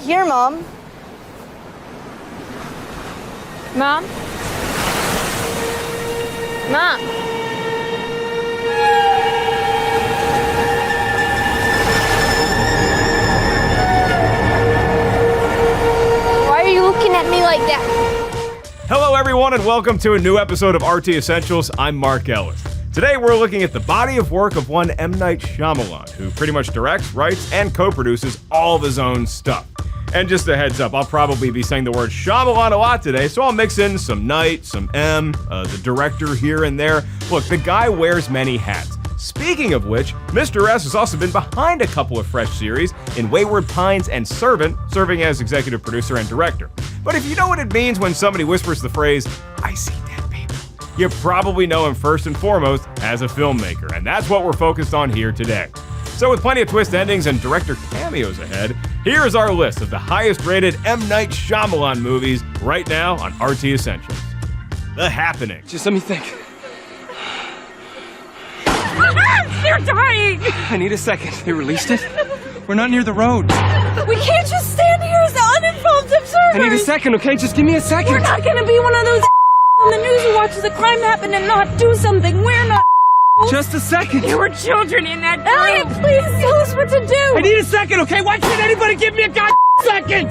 here, Mom. Mom? Mom? Why are you looking at me like that? Hello everyone and welcome to a new episode of RT Essentials. I'm Mark Ellis. Today we're looking at the body of work of one M. Night Shyamalan, who pretty much directs, writes, and co-produces all of his own stuff. And just a heads up, I'll probably be saying the word Shyamalan a lot today, so I'll mix in some Night, some M, the director here and there. Look, the guy wears many hats. Speaking of which, Mr. S has also been behind a couple of fresh series in Wayward Pines and Servant, serving as executive producer and director. But if you know what it means when somebody whispers the phrase, "I see dead people," you probably know him first and foremost as a filmmaker, and that's what we're focused on here today. So with plenty of twist endings and director cameos ahead, here is our list of the highest rated M. Night Shyamalan movies right now on RT Essentials. The Happening. Just let me think. You're dying! I need a second. They released it? We're not near the road. We can't just stand here as uninvolved observers! I need a second, okay? Just give me a second. We're not gonna be one of those on the news who watches a crime happen and not do something. We're not. Just a second. There were children in that room. Elliot, please tell us what to do. I need a second, okay? Why can't anybody give me a second?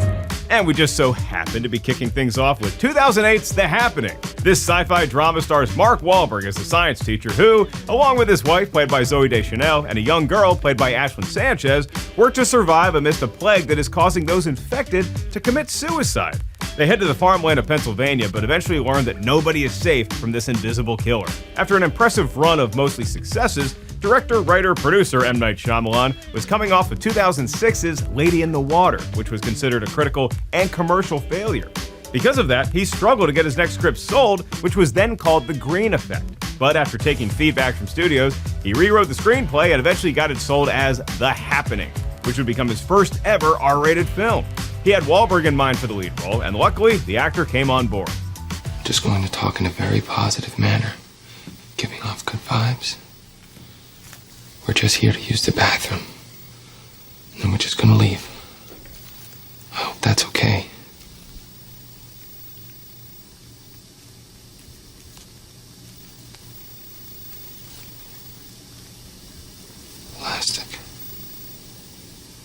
And we just so happen to be kicking things off with 2008's The Happening. This sci-fi drama stars Mark Wahlberg as a science teacher who, along with his wife, played by Zooey Deschanel, and a young girl, played by Ashlyn Sanchez, work to survive amidst a plague that is causing those infected to commit suicide. They head to the farmland of Pennsylvania, but eventually learn that nobody is safe from this invisible killer. After an impressive run of mostly successes, director, writer, producer M. Night Shyamalan was coming off of 2006's Lady in the Water, which was considered a critical and commercial failure. Because of that, he struggled to get his next script sold, which was then called The Green Effect. But after taking feedback from studios, he rewrote the screenplay and eventually got it sold as The Happening, which would become his first ever R-rated film. He had Wahlberg in mind for the lead role, and luckily, the actor came on board. Just going to talk in a very positive manner, giving off good vibes. We're just here to use the bathroom, and then we're just gonna leave. I hope that's okay. Plastic.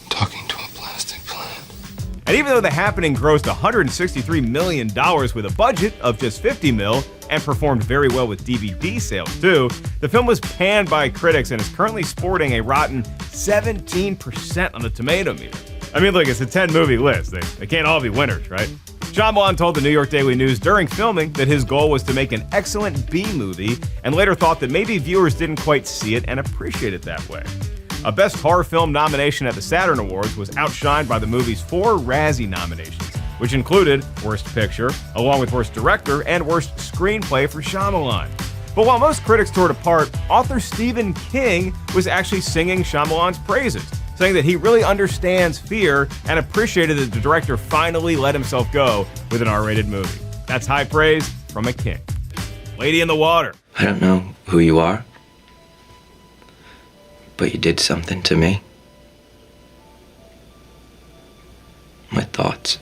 I'm talking to a plastic plant. And even though The Happening grossed $163 million with a budget of just $50 million and performed very well with DVD sales too, the film was panned by critics and is currently sporting a rotten 17% on the Tomatometer. I mean, look, it's a 10-movie list. They can't all be winners, right? Shyamalan told the New York Daily News during filming that his goal was to make an excellent B-movie and later thought that maybe viewers didn't quite see it and appreciate it that way. A Best Horror Film nomination at the Saturn Awards was outshined by the movie's 4 Razzie nominations, which included Worst Picture, along with Worst Director and Worst Screenplay for Shyamalan. But while most critics tore it apart, author Stephen King was actually singing Shyamalan's praises, saying that he really understands fear and appreciated that the director finally let himself go with an R-rated movie. That's high praise from a king. Lady in the Water. I don't know who you are, but you did something to me. My thoughts.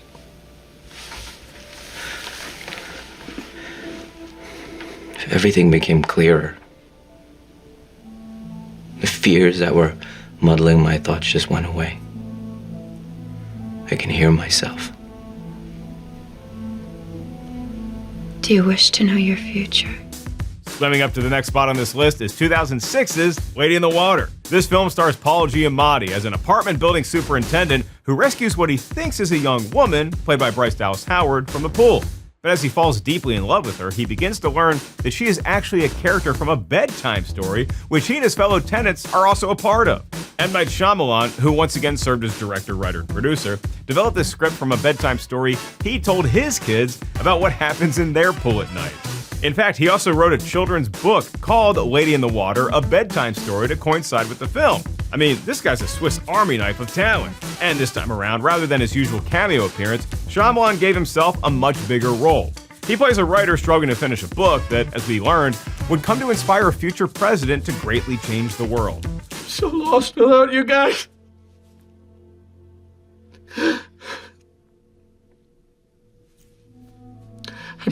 Everything became clearer. The fears that were muddling my thoughts just went away. I can hear myself. Do you wish to know your future? Swimming up to the next spot on this list is 2006's Lady in the Water. This film stars Paul Giamatti as an apartment building superintendent who rescues what he thinks is a young woman, played by Bryce Dallas Howard, from the pool. But as he falls deeply in love with her, he begins to learn that she is actually a character from a bedtime story, which he and his fellow tenants are also a part of. M. Night Shyamalan, who once again served as director, writer, and producer, developed this script from a bedtime story he told his kids about what happens in their pool at night. In fact, he also wrote a children's book called Lady in the Water, a bedtime story to coincide with the film. I mean, this guy's a Swiss Army knife of talent. And this time around, rather than his usual cameo appearance, Shyamalan gave himself a much bigger role. He plays a writer struggling to finish a book that, as we learned, would come to inspire a future president to greatly change the world. So lost without you guys.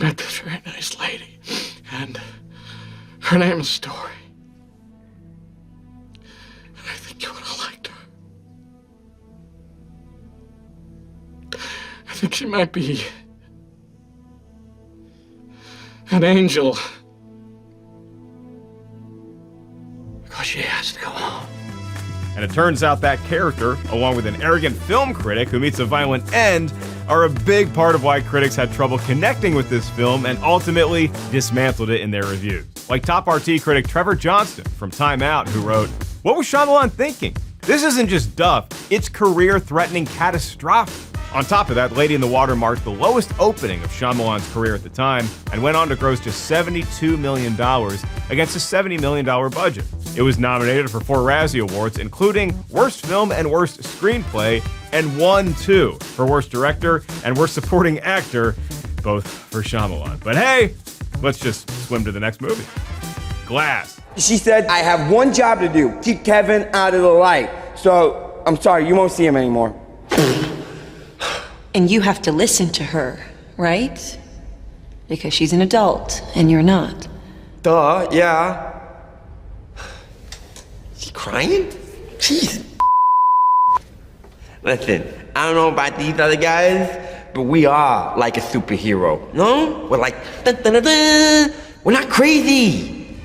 met this very nice lady, and her name is Story. And I think you would have liked her. I think she might be an angel. Because she has to go home. And it turns out that character, along with an arrogant film critic who meets a violent end, are a big part of why critics had trouble connecting with this film and ultimately dismantled it in their reviews. Like top RT critic Trevor Johnston from Time Out, who wrote, "What was Shyamalan thinking? This isn't just duff, it's career-threatening catastrophic." On top of that, Lady in the Water marked the lowest opening of Shyamalan's career at the time and went on to gross just $72 million against a $70 million budget. It was nominated for 4 Razzie Awards, including Worst Film and Worst Screenplay, and won 2 for Worst Director and Worst Supporting Actor, both for Shyamalan. But hey, let's just swim to the next movie. Glass. She said, I have one job to do, keep Kevin out of the light. So, I'm sorry, you won't see him anymore. And you have to listen to her, right? Because she's an adult, and you're not. Duh, yeah. She crying? Jeez. Listen, I don't know about these other guys, but we are like a superhero. No? We're like, dun, dun, dun, dun. We're not crazy.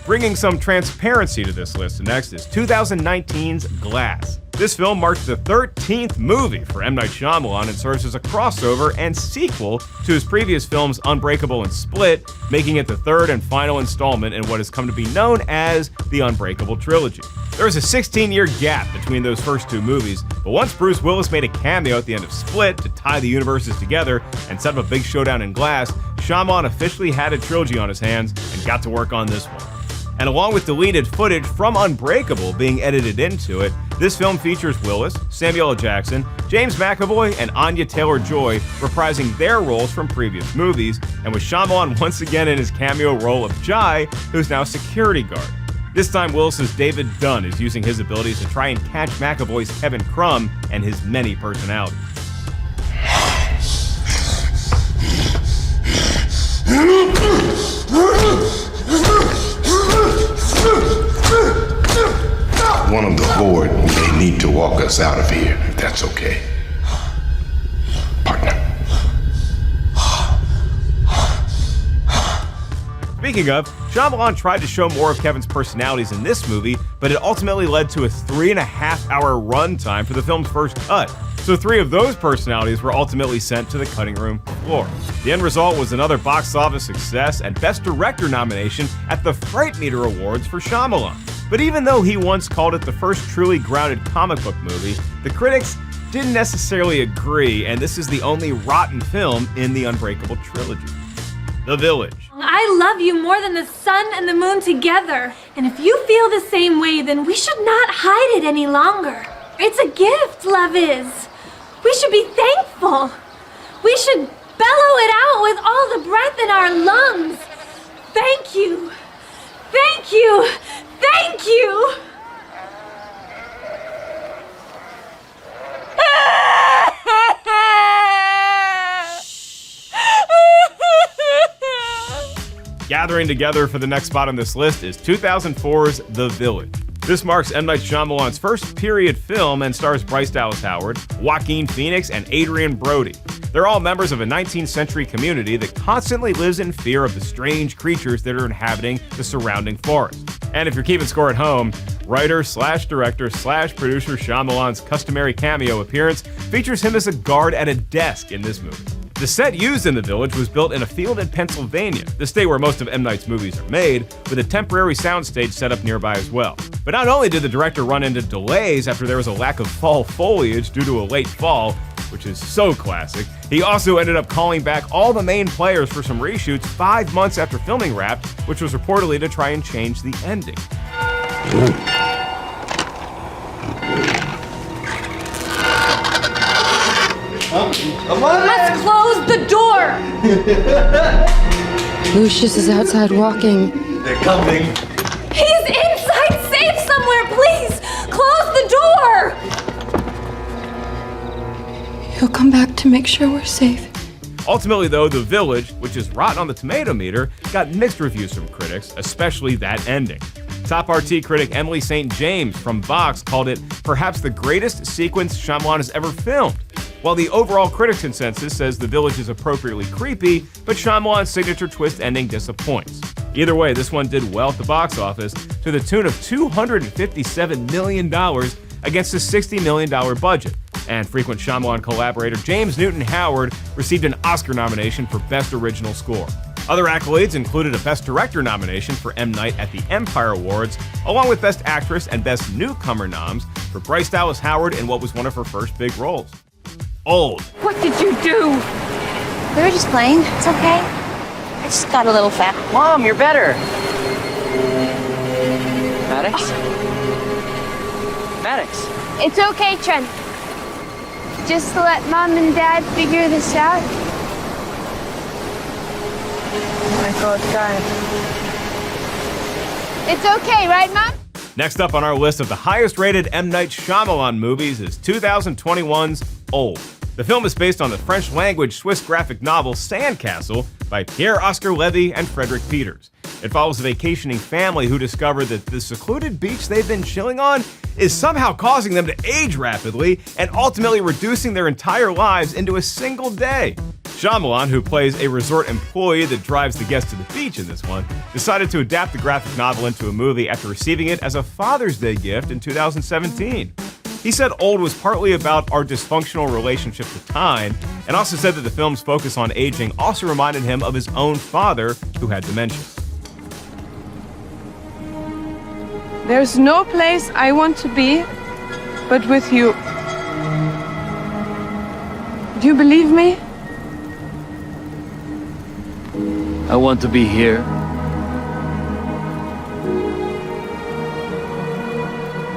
Bringing some transparency to this list next is 2019's Glass. This film marks the 13th movie for M. Night Shyamalan and serves as a crossover and sequel to his previous films Unbreakable and Split, making it the third and final installment in what has come to be known as the Unbreakable trilogy. There was a 16-year gap between those first 2 movies, but once Bruce Willis made a cameo at the end of Split to tie the universes together and set up a big showdown in Glass, Shyamalan officially had a trilogy on his hands and got to work on this one. And along with deleted footage from Unbreakable being edited into it, this film features Willis, Samuel L. Jackson, James McAvoy, and Anya Taylor-Joy reprising their roles from previous movies, and with Shyamalan once again in his cameo role of Jai, who's now a security guard. This time, Willis's David Dunn is using his abilities to try and catch McAvoy's Kevin Crumb and his many personalities. One of the board may need to walk us out of here, if that's okay. Partner. Speaking of, Shyamalan tried to show more of Kevin's personalities in this movie, but it ultimately led to a 3.5-hour runtime for the film's first cut. So 3 of those personalities were ultimately sent to the cutting room floor. The end result was another box office success and Best Director nomination at the Fright Meter Awards for Shyamalan. But even though he once called it the first truly grounded comic book movie, the critics didn't necessarily agree, and this is the only rotten film in the Unbreakable trilogy. The Village. I love you more than the sun and the moon together. And if you feel the same way, then we should not hide it any longer. It's a gift, love is. We should be thankful. We should bellow it out with all the breath in our lungs. Thank you. Thank you. Thank you. Gathering together for the next spot on this list is 2004's The Village. This marks M. Night Shyamalan's first period film and stars Bryce Dallas Howard, Joaquin Phoenix, and Adrian Brody. They're all members of a 19th century community that constantly lives in fear of the strange creatures that are inhabiting the surrounding forest. And if you're keeping score at home, writer/director/producer Shyamalan's customary cameo appearance features him as a guard at a desk in this movie. The set used in The Village was built in a field in Pennsylvania, the state where most of M. Night's movies are made, with a temporary soundstage set up nearby as well. But not only did the director run into delays after there was a lack of fall foliage due to a late fall, which is so classic, he also ended up calling back all the main players for some reshoots 5 months after filming wrapped, which was reportedly to try and change the ending. Let's close the door! Lucius is outside walking. They're coming. He's inside safe somewhere, please! Close the door! He'll come back to make sure we're safe. Ultimately, though, The Village, which is rotten on the Tomatometer, got mixed reviews from critics, especially that ending. Top RT critic Emily St. James from Vox called it perhaps the greatest sequence Shyamalan has ever filmed, while the overall critic consensus says The Village is appropriately creepy, but Shyamalan's signature twist ending disappoints. Either way, this one did well at the box office to the tune of $257 million against a $60 million budget. And frequent Shyamalan collaborator James Newton Howard received an Oscar nomination for Best Original Score. Other accolades included a Best Director nomination for M. Night at the Empire Awards, along with Best Actress and Best Newcomer noms for Bryce Dallas Howard in what was one of her first big roles. Old. What did you do? We were just playing. It's okay. I just got a little fat. Mom, you're better. Maddox? Maddox? It's okay, Trent. Just to let Mom and Dad figure this out. Oh my God. It's okay, right, Mom? Next up on our list of the highest-rated M. Night Shyamalan movies is 2021's Old. The film is based on the French-language Swiss graphic novel Sandcastle by Pierre-Oscar Levy and Frederick Peters. It follows a vacationing family who discover that the secluded beach they've been chilling on is somehow causing them to age rapidly and ultimately reducing their entire lives into a single day. Shyamalan, who plays a resort employee that drives the guests to the beach in this one, decided to adapt the graphic novel into a movie after receiving it as a Father's Day gift in 2017. He said Old was partly about our dysfunctional relationship to time, and also said that the film's focus on aging also reminded him of his own father, who had dementia. There's no place I want to be but with you. Do you believe me? I want to be here.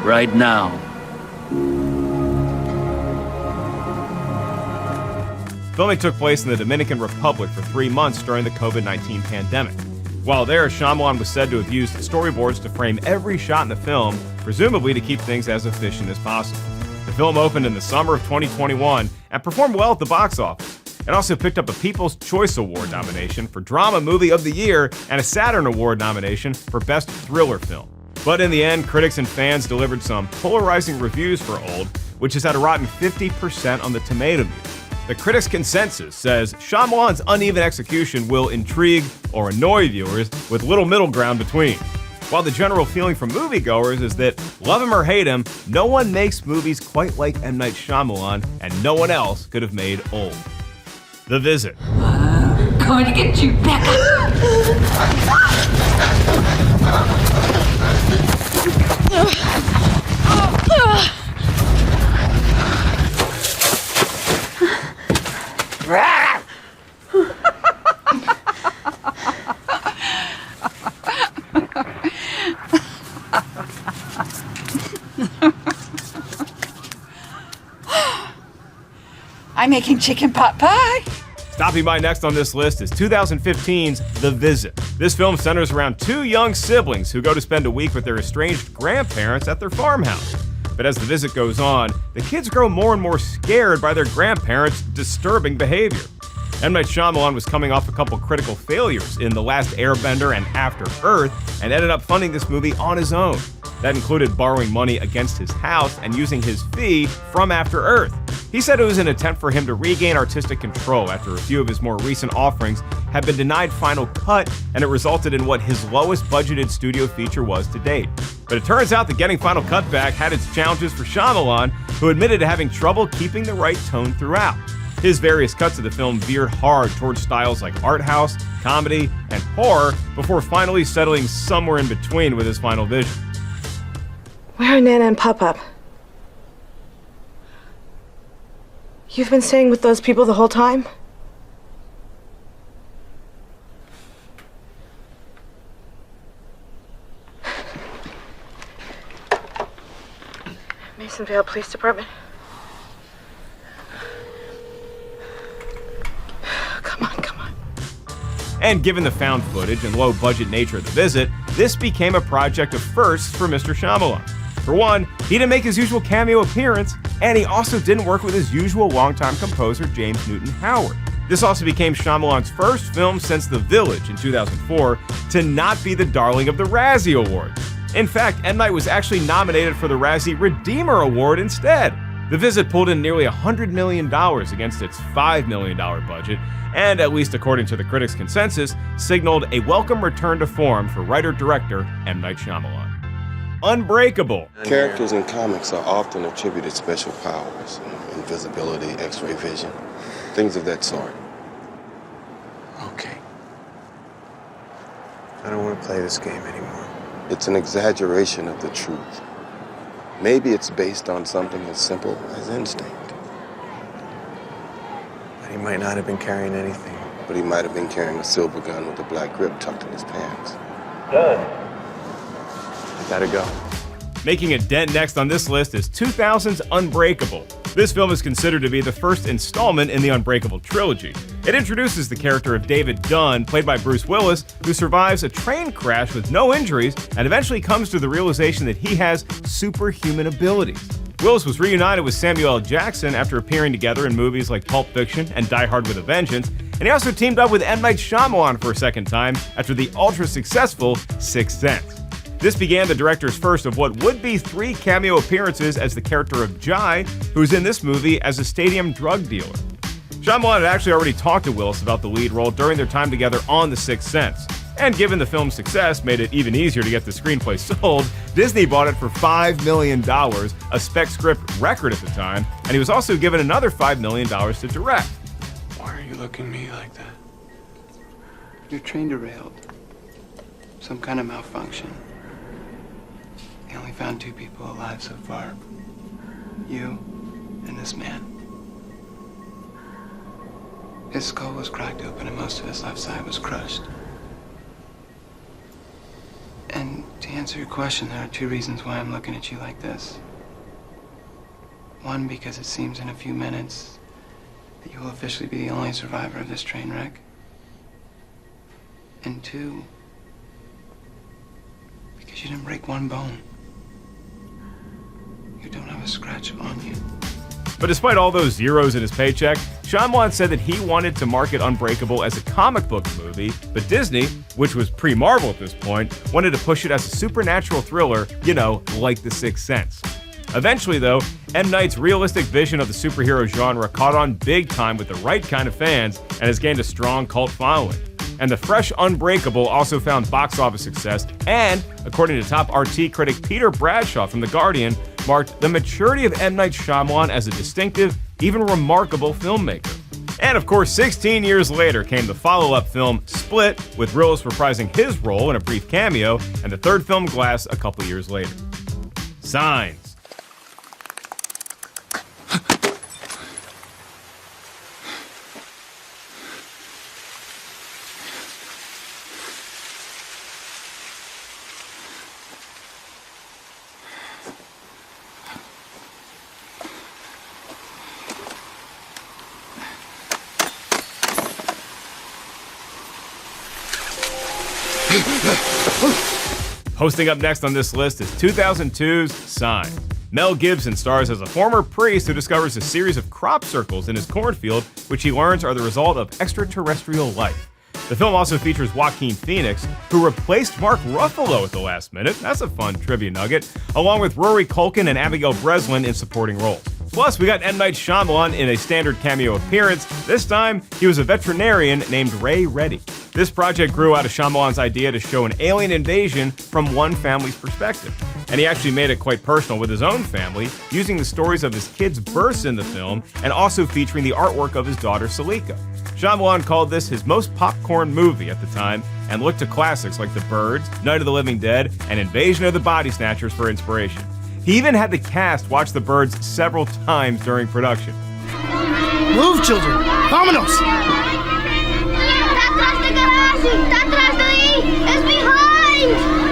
Right now. Filming took place in the Dominican Republic for 3 months during the COVID-19 pandemic. While there, Shyamalan was said to have used storyboards to frame every shot in the film, presumably to keep things as efficient as possible. The film opened in the summer of 2021 and performed well at the box office. It also picked up a People's Choice Award nomination for Drama Movie of the Year and a Saturn Award nomination for Best Thriller Film. But in the end, critics and fans delivered some polarizing reviews for Old, which has had a rotten 50% on the Tomatometer. The critics' consensus says Shyamalan's uneven execution will intrigue or annoy viewers with little middle ground between. While the general feeling from moviegoers is that, love him or hate him, no one makes movies quite like M. Night Shyamalan, and no one else could have made Old. The Visit. Going to get you back. I'm making chicken pot pie. Stopping by next on this list is 2015's The Visit. This film centers around two young siblings who go to spend a week with their estranged grandparents at their farmhouse. But as the visit goes on, the kids grow more and more scared by their grandparents' disturbing behavior. M. Night Shyamalan was coming off a couple critical failures in The Last Airbender and After Earth, and ended up funding this movie on his own. That included borrowing money against his house and using his fee from After Earth. He said it was an attempt for him to regain artistic control after a few of his more recent offerings had been denied final cut, and it resulted in what his lowest budgeted studio feature was to date. But it turns out that getting final cut back had its challenges for Shyamalan, who admitted to having trouble keeping the right tone throughout. His various cuts of the film veered hard towards styles like art house, comedy, and horror, before finally settling somewhere in between with his final vision. Where are Nana and Pop-Up? You've been staying with those people the whole time? Masonville Police Department. Come on. And given the found footage and low-budget nature of the visit, this became a project of firsts for Mr. Shyamalan. For one, he didn't make his usual cameo appearance, and he also didn't work with his usual longtime composer, James Newton Howard. This also became Shyamalan's first film since The Village in 2004 to not be the darling of the Razzie Awards. In fact, M. Night was actually nominated for the Razzie Redeemer Award instead. The Visit pulled in nearly $100 million against its $5 million budget, and, at least according to the critics' consensus, signaled a welcome return to form for writer-director M. Night Shyamalan. Unbreakable. Characters in comics are often attributed special powers, invisibility, X-ray vision, things of that sort. Okay. I don't want to play this game anymore. It's an exaggeration of the truth. Maybe it's based on something as simple as instinct. But he might not have been carrying anything. But he might have been carrying a silver gun with a black grip tucked in his pants. Done. I gotta go. Making a dent next on this list is 2000's Unbreakable. This film is considered to be the first installment in the Unbreakable trilogy. It introduces the character of David Dunn, played by Bruce Willis, who survives a train crash with no injuries and eventually comes to the realization that he has superhuman abilities. Willis was reunited with Samuel L. Jackson after appearing together in movies like Pulp Fiction and Die Hard with a Vengeance, and he also teamed up with M. Night Shyamalan for a second time after the ultra-successful Sixth Sense. This began the director's first of what would be 3 cameo appearances as the character of Jai, who's in this movie as a stadium drug dealer. Shyamalan had actually already talked to Willis about the lead role during their time together on The Sixth Sense, and given the film's success made it even easier to get the screenplay sold, Disney bought it for $5 million, a spec script record at the time, and he was also given another $5 million to direct. Why are you looking at me like that? Your train derailed. Some kind of malfunction. They only found 2 people alive so far. You and this man. His skull was cracked open and most of his left side was crushed. And to answer your question, there are 2 reasons why I'm looking at you like this. One, because it seems in a few minutes that you will officially be the only survivor of this train wreck. And 2, because you didn't break 1 bone. You don't have a scratch on you. But despite all those zeros in his paycheck, Shyamalan said that he wanted to market Unbreakable as a comic book movie, but Disney, which was pre-Marvel at this point, wanted to push it as a supernatural thriller, like The Sixth Sense. Eventually, though, M. Night's realistic vision of the superhero genre caught on big time with the right kind of fans and has gained a strong cult following. And the fresh Unbreakable also found box office success and, according to top RT critic Peter Bradshaw from The Guardian, marked the maturity of M. Night Shyamalan as a distinctive, even remarkable filmmaker. And of course, 16 years later came the follow-up film Split, with Willis reprising his role in a brief cameo, and the third film Glass a couple years later. Signs. Hosting up next on this list is 2002's Sign. Mel Gibson stars as a former priest who discovers a series of crop circles in his cornfield, which he learns are the result of extraterrestrial life. The film also features Joaquin Phoenix, who replaced Mark Ruffalo at the last minute. That's a fun trivia nugget, along with Rory Culkin and Abigail Breslin in supporting roles. Plus, we got M. Night Shyamalan in a standard cameo appearance. This time, he was a veterinarian named Ray Reddy. This project grew out of Shyamalan's idea to show an alien invasion from one family's perspective. And he actually made it quite personal with his own family, using the stories of his kids' births in the film and also featuring the artwork of his daughter Salika. Shyamalan called this his most popcorn movie at the time and looked to classics like The Birds, Night of the Living Dead, and Invasion of the Body Snatchers for inspiration. He even had the cast watch The Birds several times during production. Move, children! Vámonos! ¡Atrás de garage! ¡Atrás de ahí! ¡Es behind!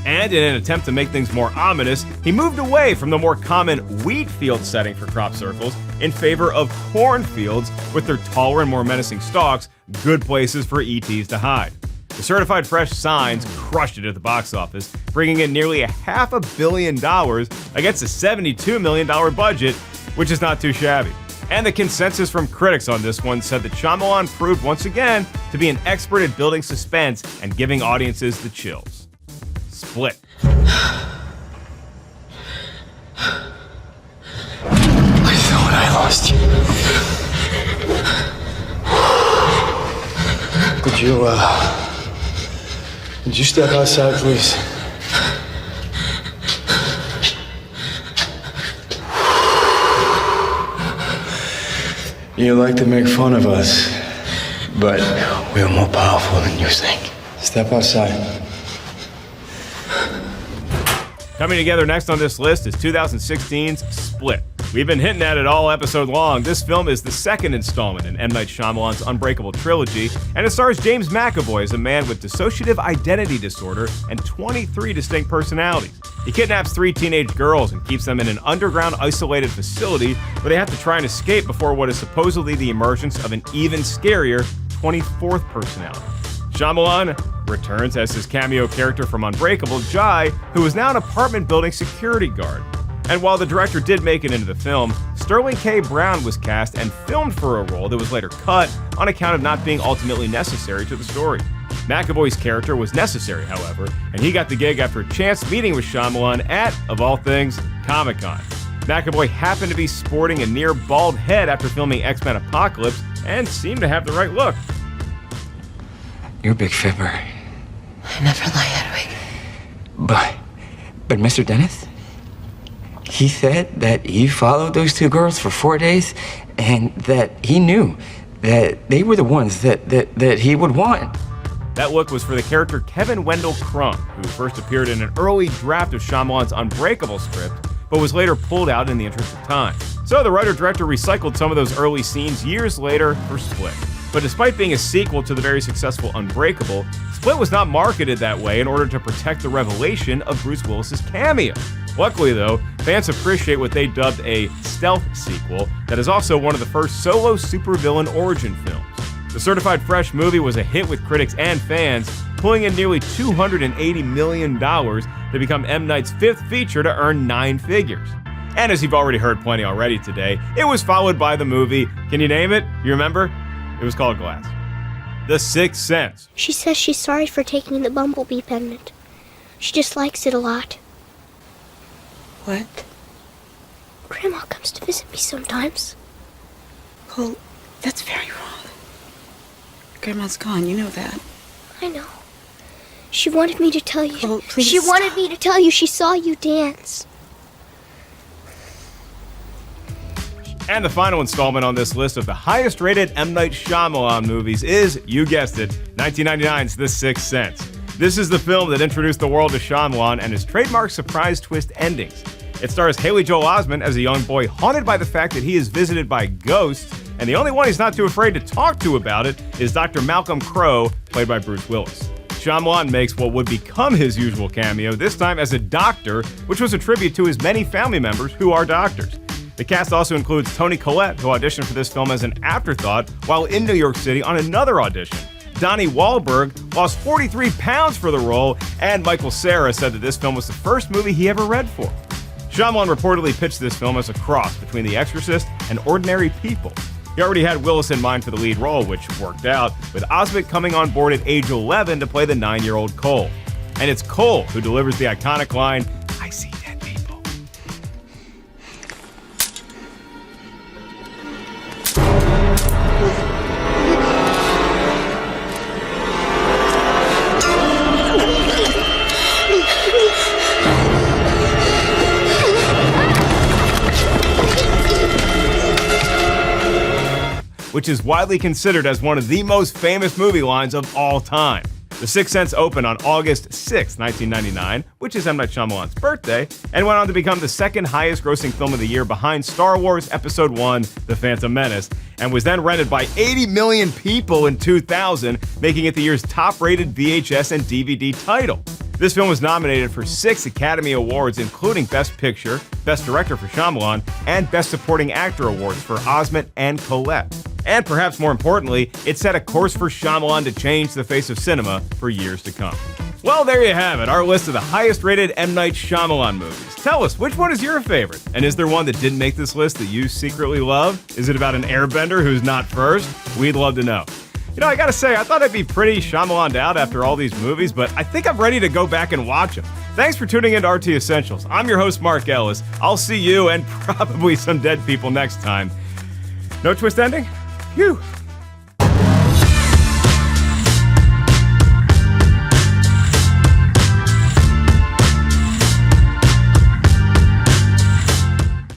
And in an attempt to make things more ominous, he moved away from the more common wheat field setting for crop circles in favor of cornfields with their taller and more menacing stalks, good places for ETs to hide. The Certified Fresh Signs crushed it at the box office, bringing in nearly $500 million against a $72 million budget, which is not too shabby. And the consensus from critics on this one said that Shyamalan proved once again to be an expert at building suspense and giving audiences the chills. Split. I thought I lost you. Would you step outside, please? You like to make fun of us, but we're more powerful than you think. Step outside. Coming together next on this list is 2016's Split. We've been hinting at it all episode long. This film is the second installment in M. Night Shyamalan's Unbreakable trilogy, and it stars James McAvoy as a man with dissociative identity disorder and 23 distinct personalities. He kidnaps 3 teenage girls and keeps them in an underground isolated facility where they have to try and escape before what is supposedly the emergence of an even scarier 24th personality. Shyamalan returns as his cameo character from Unbreakable, Jai, who is now an apartment building security guard. And while the director did make it into the film, Sterling K. Brown was cast and filmed for a role that was later cut on account of not being ultimately necessary to the story. McAvoy's character was necessary, however, and he got the gig after a chance meeting with Shyamalan at, of all things, Comic-Con. McAvoy happened to be sporting a near bald head after filming X-Men Apocalypse and seemed to have the right look. You're a big fibber. I never lie, Hedwig. But Mr. Dennis? He said that he followed those 2 girls for 4 days and that he knew that they were the ones that he would want. That look was for the character Kevin Wendell Crumb, who first appeared in an early draft of Shyamalan's Unbreakable script, but was later pulled out in the interest of time. So the writer-director recycled some of those early scenes years later for Split. But despite being a sequel to the very successful Unbreakable, Split was not marketed that way in order to protect the revelation of Bruce Willis's cameo. Luckily, though, fans appreciate what they dubbed a stealth sequel that is also one of the first solo supervillain origin films. The Certified Fresh movie was a hit with critics and fans, pulling in nearly $280 million to become M. Night's 5th feature to earn 9 figures. And as you've already heard plenty already today, it was followed by the movie, can you name it? You remember? It was called Glass. The Sixth Sense. She says she's sorry for taking the bumblebee pendant. She just likes it a lot. What? Grandma comes to visit me sometimes. Well, that's very wrong. Grandma's gone, you know that. I know. She wanted me to tell you. Oh, please She wanted me to tell you she saw you dance. And the final installment on this list of the highest-rated M. Night Shyamalan movies is, you guessed it, 1999's The Sixth Sense. This is the film that introduced the world to Shyamalan and his trademark surprise twist endings. It stars Haley Joel Osment as a young boy haunted by the fact that he is visited by ghosts, and the only one he's not too afraid to talk to about it is Dr. Malcolm Crowe, played by Bruce Willis. Shyamalan makes what would become his usual cameo, this time as a doctor, which was a tribute to his many family members who are doctors. The cast also includes Toni Collette, who auditioned for this film as an afterthought while in New York City on another audition. Donnie Wahlberg lost 43 pounds for the role, and Michael Cera said that this film was the first movie he ever read for. Shyamalan reportedly pitched this film as a cross between The Exorcist and Ordinary People. He already had Willis in mind for the lead role, which worked out, with Osment coming on board at age 11 to play the 9-year-old Cole. And it's Cole who delivers the iconic line, "I see dead people." Which is widely considered as one of the most famous movie lines of all time. The Sixth Sense opened on August 6, 1999, which is M. Night Shyamalan's birthday, and went on to become the second highest grossing film of the year behind Star Wars Episode I, The Phantom Menace, and was then rented by 80 million people in 2000, making it the year's top-rated VHS and DVD title. This film was nominated for 6 Academy Awards, including Best Picture, Best Director for Shyamalan, and Best Supporting Actor awards for Osment and Collette. And perhaps more importantly, it set a course for Shyamalan to change the face of cinema for years to come. Well, there you have it, our list of the highest-rated M. Night Shyamalan movies. Tell us, which one is your favorite? And is there one that didn't make this list that you secretly love? Is it about an airbender who's not first? We'd love to know. You know, I gotta say, I thought I'd be pretty Shyamalan'd out after all these movies, but I think I'm ready to go back and watch them. Thanks for tuning in to RT Essentials. I'm your host, Mark Ellis. I'll see you and probably some dead people next time. No twist ending? Phew.